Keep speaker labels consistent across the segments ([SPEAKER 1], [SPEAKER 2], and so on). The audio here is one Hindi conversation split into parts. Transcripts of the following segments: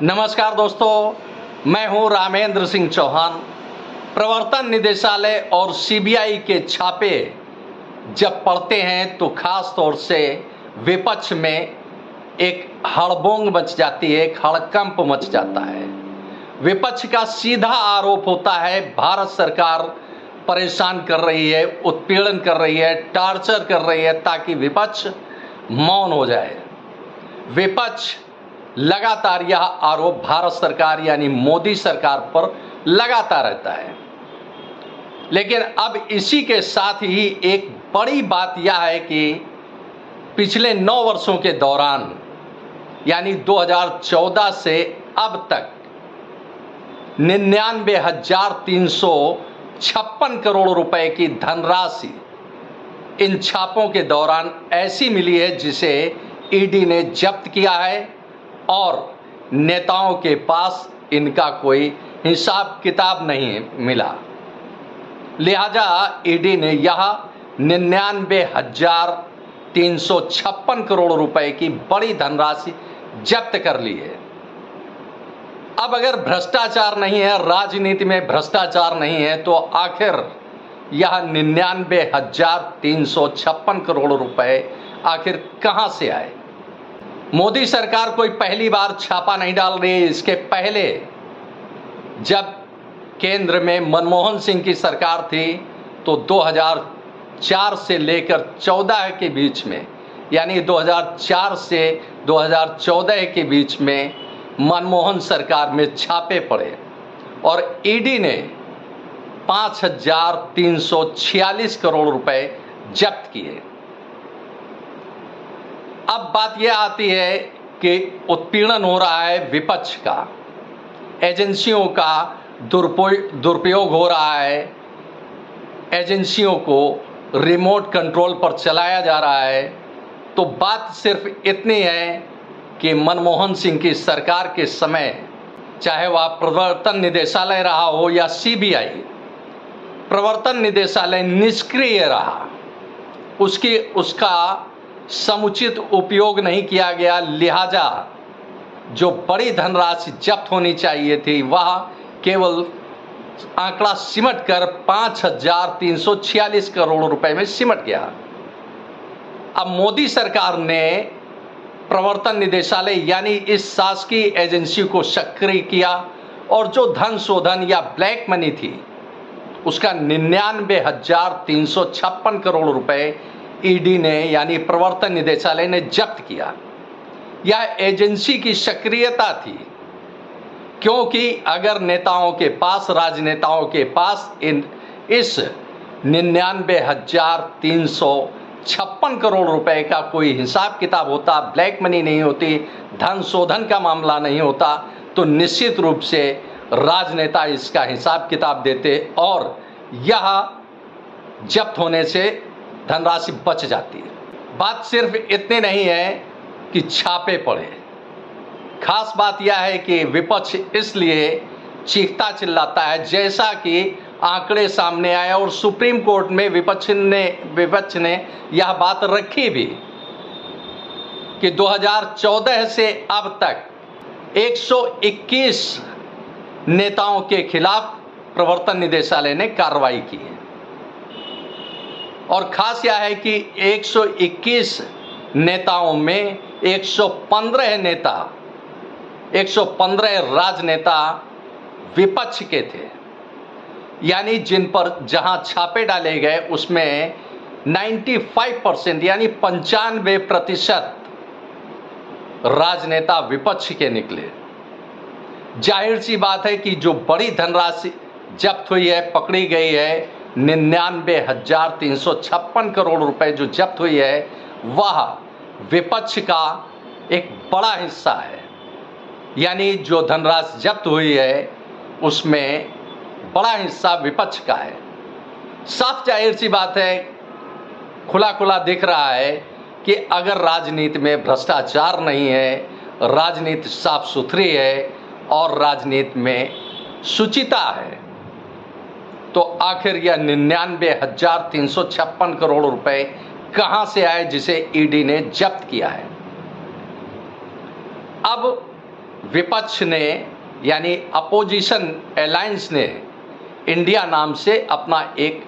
[SPEAKER 1] नमस्कार दोस्तों, मैं हूं रामेंद्र सिंह चौहान। प्रवर्तन निदेशालय और सीबीआई के छापे जब पड़ते हैं तो खास तौर से विपक्ष में एक हड़बोंग मच जाती है, एक हड़कंप मच जाता है। विपक्ष का सीधा आरोप होता है भारत सरकार परेशान कर रही है, उत्पीड़न कर रही है, टॉर्चर कर रही है ताकि विपक्ष मौन हो जाए। विपक्ष लगातार यह आरोप भारत सरकार यानी मोदी सरकार पर लगाता रहता है। लेकिन अब इसी के साथ ही एक बड़ी बात यह है कि पिछले 9 वर्षों के दौरान यानी 2014 से अब तक 99,356 करोड़ रुपए की धनराशि इन छापों के दौरान ऐसी मिली है जिसे ईडी ने जब्त किया है और नेताओं के पास इनका कोई हिसाब किताब नहीं मिला। लिहाजा ईडी ने यह 99,356 करोड़ रुपए की बड़ी धनराशि जब्त कर ली है। अब अगर भ्रष्टाचार नहीं है, राजनीति में भ्रष्टाचार नहीं है, तो आखिर यह 99,356 करोड़ रुपए आखिर कहां से आए? मोदी सरकार कोई पहली बार छापा नहीं डाल रही है। इसके पहले जब केंद्र में मनमोहन सिंह की सरकार थी तो 2004 से लेकर 14 के बीच में यानी 2004 से 2014 के बीच में मनमोहन सरकार में छापे पड़े और ईडी ने 5,346 करोड़ रुपए जब्त किए। अब बात यह आती है कि उत्पीड़न हो रहा है विपक्ष का, एजेंसियों का दुरुपयोग हो रहा है, एजेंसियों को रिमोट कंट्रोल पर चलाया जा रहा है। तो बात सिर्फ इतनी है कि मनमोहन सिंह की सरकार के समय चाहे वह प्रवर्तन निदेशालय रहा हो या सीबीआई, प्रवर्तन निदेशालय निष्क्रिय रहा, उसका समुचित उपयोग नहीं किया गया। लिहाजा जो बड़ी धनराशि जब्त होनी चाहिए थी वह केवल आंकड़ा सिमट कर 5,346 करोड़ रुपए में सिमट गया। अब मोदी सरकार ने प्रवर्तन निदेशालय यानी इस शासकीय एजेंसी को सक्रिय किया और जो धन शोधन या ब्लैक मनी थी उसका 99,356 करोड़ रुपए ईडी ने यानी प्रवर्तन निदेशालय ने जब्त किया। यह एजेंसी की सक्रियता थी, क्योंकि अगर नेताओं के पास, राजनेताओं के पास इस 99,356 करोड़ रुपए का कोई हिसाब किताब होता, ब्लैक मनी नहीं होती, धन शोधन का मामला नहीं होता, तो निश्चित रूप से राजनेता इसका हिसाब किताब देते और यह जब्त होने से धनराशि बच जाती है। बात सिर्फ इतनी नहीं है कि छापे पड़े, खास बात यह है कि विपक्ष इसलिए चीखता चिल्लाता है जैसा कि आंकड़े सामने आए और सुप्रीम कोर्ट में विपक्ष ने यह बात रखी भी कि 2014 से अब तक 121 नेताओं के खिलाफ प्रवर्तन निदेशालय ने कार्रवाई की है। और खास यह है कि 121 नेताओं में 115 राजनेता विपक्ष के थे, यानी जिन पर जहां छापे डाले गए उसमें 95% यानी 95% राजनेता विपक्ष के निकले। जाहिर सी बात है कि जो बड़ी धनराशि जब्त हुई है, पकड़ी गई है, 99,356 करोड़ रुपए जो जब्त हुई है, वह विपक्ष का एक बड़ा हिस्सा है। यानी जो धनराशि जब्त हुई है उसमें बड़ा हिस्सा विपक्ष का है। साफ जाहिर सी बात है, खुला खुला दिख रहा है कि अगर राजनीति में भ्रष्टाचार नहीं है, राजनीति साफ सुथरी है और राजनीति में शुचिता है, तो आखिर यह 99,356 करोड़ रुपए कहां से आए जिसे ईडी ने जब्त किया है। अब विपक्ष ने यानी अपोजिशन अलायंस ने इंडिया नाम से अपना एक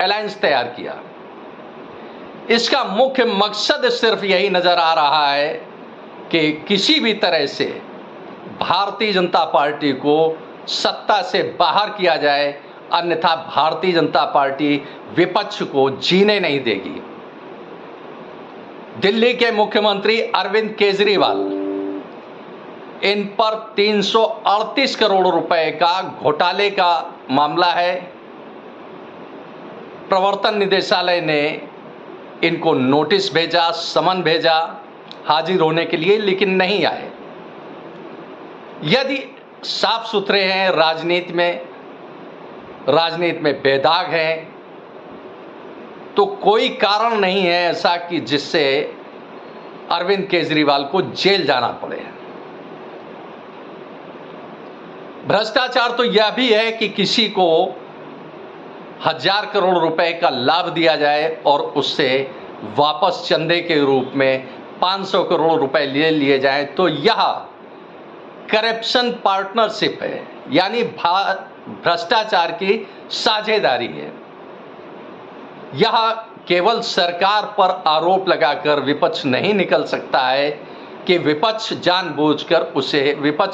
[SPEAKER 1] अलायंस तैयार किया। इसका मुख्य मकसद सिर्फ यही नज़र आ रहा है कि किसी भी तरह से भारतीय जनता पार्टी को सत्ता से बाहर किया जाए, अन्यथा भारतीय जनता पार्टी विपक्ष को जीने नहीं देगी। दिल्ली के मुख्यमंत्री अरविंद केजरीवाल, इन पर 338 करोड़ रुपए का घोटाले का मामला है। प्रवर्तन निदेशालय ने इनको नोटिस भेजा, समन भेजा हाजिर होने के लिए, लेकिन नहीं आए। यदि साफ सुथरे हैं, राजनीति में बेदाग हैं, तो कोई कारण नहीं है ऐसा कि जिससे अरविंद केजरीवाल को जेल जाना पड़े। भ्रष्टाचार तो यह भी है कि किसी को 1000 करोड़ रुपए का लाभ दिया जाए और उससे वापस चंदे के रूप में 500 करोड़ रुपए ले लिए जाए, तो यह करप्शन पार्टनरशिप है, यानी भ्रष्टाचार की साझेदारी है। यह केवल सरकार पर आरोप लगाकर विपक्ष नहीं निकल सकता है कि विपक्ष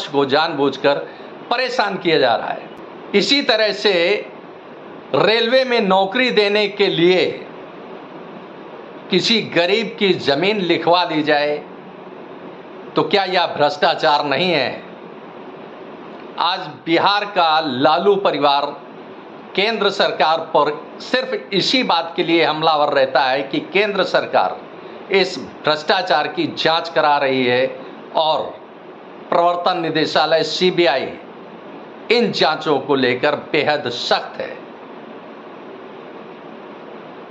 [SPEAKER 1] को जानबूझकर परेशान किया जा रहा है। इसी तरह से रेलवे में नौकरी देने के लिए किसी गरीब की जमीन लिखवा ली जाए, तो क्या यह भ्रष्टाचार नहीं है? आज बिहार का लालू परिवार केंद्र सरकार पर सिर्फ इसी बात के लिए हमलावर रहता है कि केंद्र सरकार इस भ्रष्टाचार की जांच करा रही है और प्रवर्तन निदेशालय सीबीआई इन जांचों को लेकर बेहद सख्त है।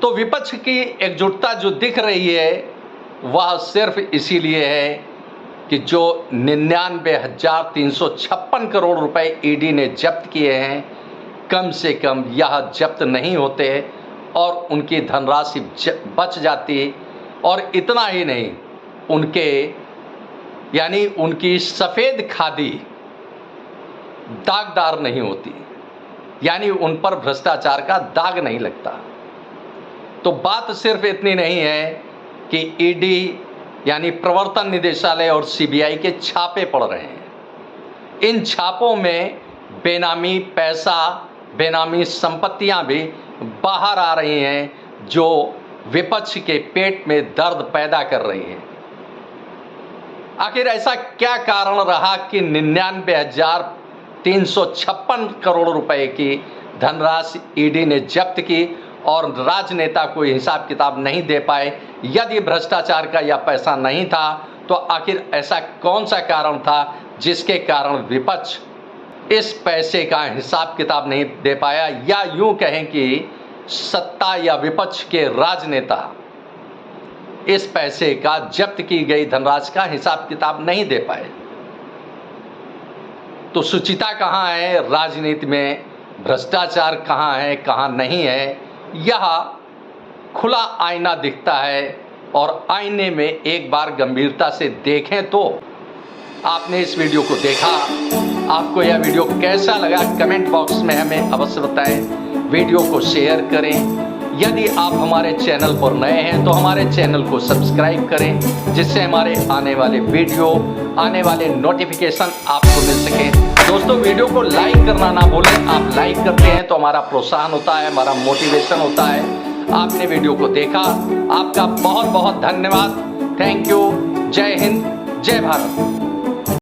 [SPEAKER 1] तो विपक्ष की एकजुटता जो दिख रही है वह सिर्फ इसीलिए है कि जो 99,356 करोड़ रुपए ईडी ने जब्त किए हैं, कम से कम यह जब्त नहीं होते और उनकी धनराशि बच जाती। और इतना ही नहीं, उनकी सफ़ेद खादी दागदार नहीं होती, यानी उन पर भ्रष्टाचार का दाग नहीं लगता। तो बात सिर्फ इतनी नहीं है कि ईडी यानी प्रवर्तन निदेशालय और सीबीआई के छापे पड़ रहे हैं। इन छापों में बेनामी पैसा, बेनामी संपत्तियां भी बाहर आ रही हैं, जो विपक्ष के पेट में दर्द पैदा कर रही हैं। आखिर ऐसा क्या कारण रहा कि 99,356 करोड़ रुपए की धनराशि ईडी ने जब्त की और राजनेता को हिसाब किताब नहीं दे पाए? यदि भ्रष्टाचार का यह पैसा नहीं था तो आखिर ऐसा कौन सा कारण था जिसके कारण विपक्ष इस पैसे का हिसाब किताब नहीं दे पाया, या यूं कहें कि सत्ता या विपक्ष के राजनेता इस पैसे का, जब्त की गई धनराशि का हिसाब किताब नहीं दे पाए? तो शुचिता कहाँ है राजनीति में, भ्रष्टाचार कहाँ है, कहाँ नहीं है, यह खुला आईना दिखता है। और आईने में एक बार गंभीरता से देखें तो। आपने इस वीडियो को देखा, आपको यह वीडियो कैसा लगा कमेंट बॉक्स में हमें अवश्य बताएं। वीडियो को शेयर करें। यदि आप हमारे चैनल पर नए हैं तो हमारे चैनल को सब्सक्राइब करें, जिससे हमारे आने वाले वीडियो, आने वाले नोटिफिकेशन आपको मिल सके। दोस्तों, वीडियो को लाइक करना ना भूलें। आप लाइक करते हैं तो हमारा प्रोत्साहन होता है, हमारा मोटिवेशन होता है। आपने वीडियो को देखा, आपका बहुत बहुत धन्यवाद। Thank you. जय हिंद, जय भारत।